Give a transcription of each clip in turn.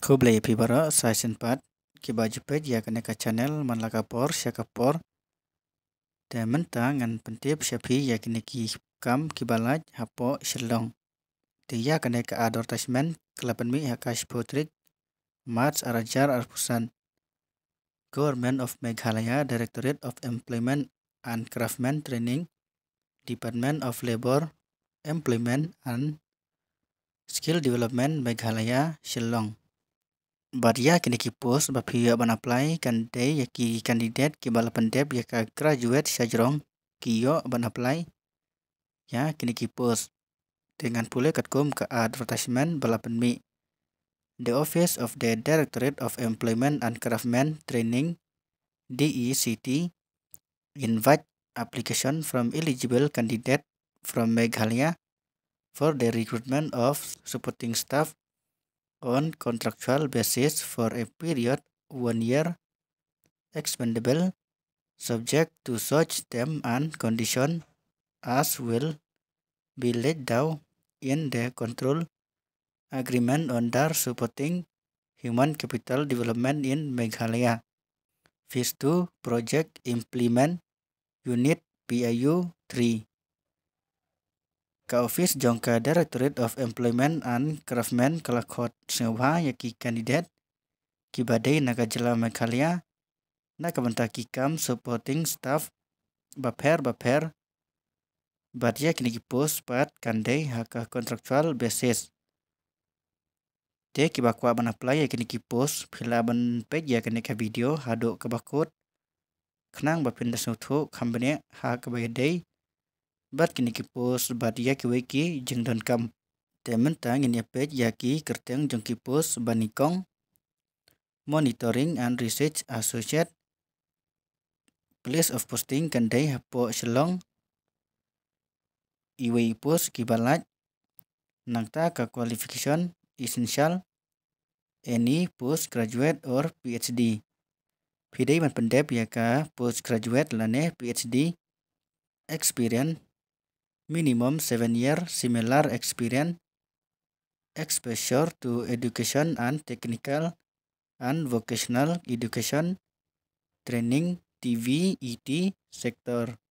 Kublai pibara session part ki baju page ya kene ka channel man laka por syaka por te mentang ngan pentip syapi ya kene ki kam ki balaj hapo shelong te ya kene ka advertisement kelapan mi hakash potrik March arajar arpusan Government of Meghalaya Directorate of Employment and Craftsman Training Department of Labor Employment and Skill Development Meghalaya Shillong Baria kini ki post bapia ban apply kan day ya ki candidate ki bala pendep ya ka graduate sajrong ki yo ban apply ya kini ki post dengan pule katkom ka advertisement bala penmi the office of the Directorate of Employment and Craftsman Training DECT invite application from eligible candidate from Meghalaya for the recruitment of supporting staff on contractual basis for a period 1 year expendable subject to such terms and conditions as will be laid down in the control agreement under supporting human capital development in Meghalaya. Phase 2 Project Implement Unit PIU 3 Ka Office Jongka Directorate of Employment and Craftsman Kalakot Sewa yaki candidate kibadai Nagajala Meghalaya nakabanta kikam supporting staff baper badia kini post pat kandai haka contractual basis te kibakwa ban apply ya kini post phila ban page ya kini ka video hado kabakot khnang bapinda suthu khambane ha kabayadai bat kini post badia kiweki jingdon kam temen tang ini page ya ki kerteng jongki post banikong monitoring and research associate place of posting kandai hapo Shillong iwe post kibalat nangta ka qualification essential any postgraduate or PhD pidai man pendep ya ka postgraduate lane PhD experience minimum 7 year similar experience exposure to education and technical and vocational education training TVET sector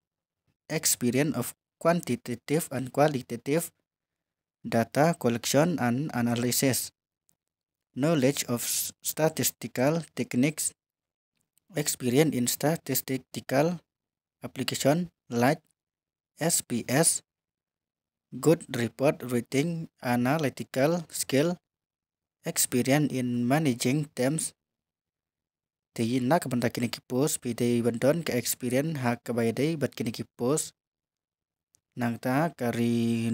experience of quantitative and qualitative data collection and analysis knowledge of statistical techniques experience in statistical application like SPS good report writing analytical skill experience in managing teams ti nak benda kini post pidai bandon ke experience hak kabayadai bat kini post nang ta kari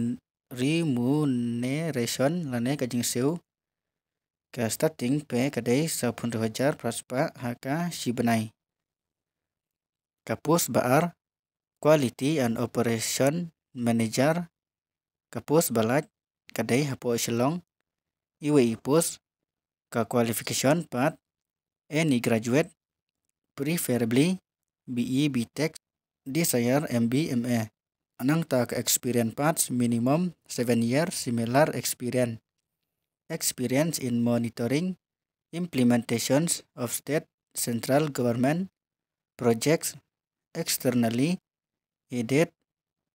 remuneration lane kajing seu ka starting pe kadai 10,000 praspa haka sibenai ka post baar quality and operation manager ka post balat kadai hapo Shillong iwe post ka qualification pat any graduate preferably BE BTech desire MB MA anang ta ka experience parts minimum 7 years similar experience in monitoring implementations of state central government projects externally aided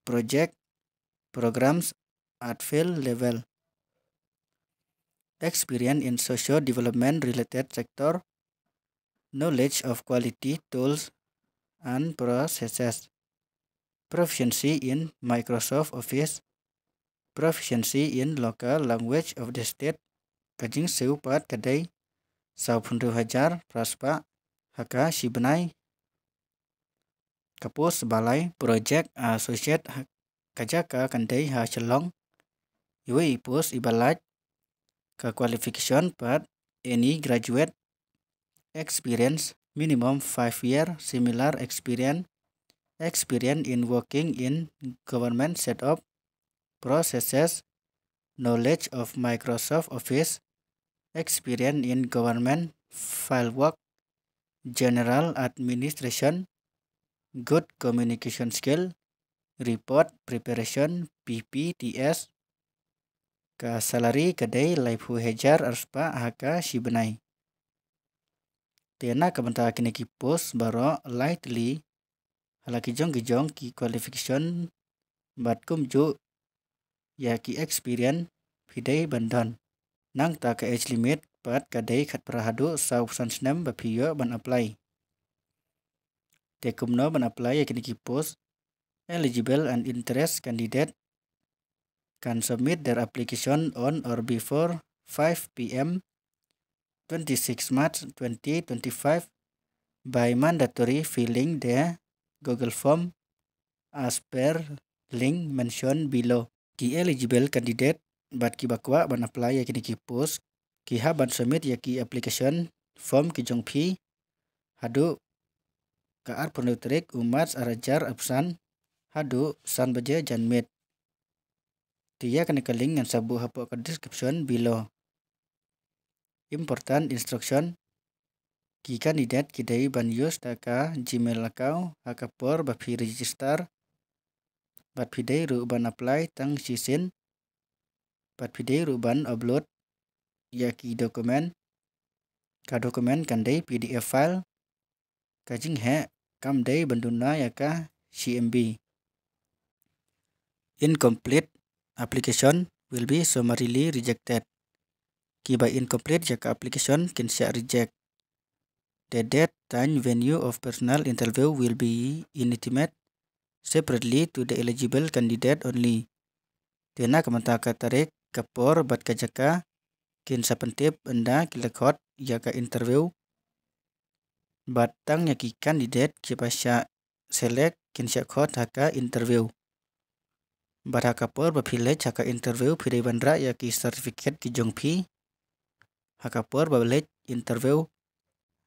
project programs at field level experience in socio development related sector knowledge of quality tools and processes proficiency in Microsoft Office proficiency in local language of the state kajing seupat kadai 10,000 praspa haka sibenai kapos balai project associate kajaka kandai ha Shillong iwe post ibalat ka qualification pat any graduate experience minimum 5 year similar experience in working in government setup processes knowledge of Microsoft Office experience in government file work general administration good communication skill report preparation PPTS ka salary kadai laifu hejar arspa haka shibenai. Tena kabanta kini ki post baro lightly halaki jong ki qualification bat kumju ya ki experience pidai bandon. Nang ta ka age limit pat kadai khat prahadu sau sansnem bapiyo ban apply. Te kumno ban apply ya kini ki post eligible and interest candidate can submit their application on or before 5 p.m. 26 March 2025 by mandatory filling the Google Form as per link mentioned below. Ki eligible candidate bat ki bakwa ban apply ya kini ki post ki ha ban submit ya ki application form ki jong phi hadu ka ar ponutrik umat arajar absan hadu san baje janmet. Tiya kena link yang sabu hapo ke description below. Important instruction ki kandidat kidai ban use taka Gmail account hakapor bapi register bat pidai ru ban apply tang sisin bat pidai ru ban upload ya ki dokumen ka dokumen kandai PDF file ka jing he kam dai banduna ya ka CMB. Incomplete application will be summarily rejected. Ki by incomplete ya ka application can siya reject. The date, time, venue of personal interview will be intimate separately to the eligible candidate only. Tena kamanta ka tarik kapor bat kajaka kin sapentip anda kilakot ya ka interview batang ya ki candidate ki pasya select kin siya khot haka interview. Bat hakapor bapilej haka interview pidai bandra ya ki certificate ki jong phi hakapor babalej interview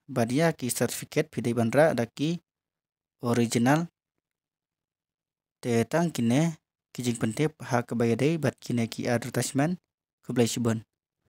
badia ki certificate pidai bandra daki original te tang kine ki jing pentip hak bayadai bat kine ki advertisement kublai sibon.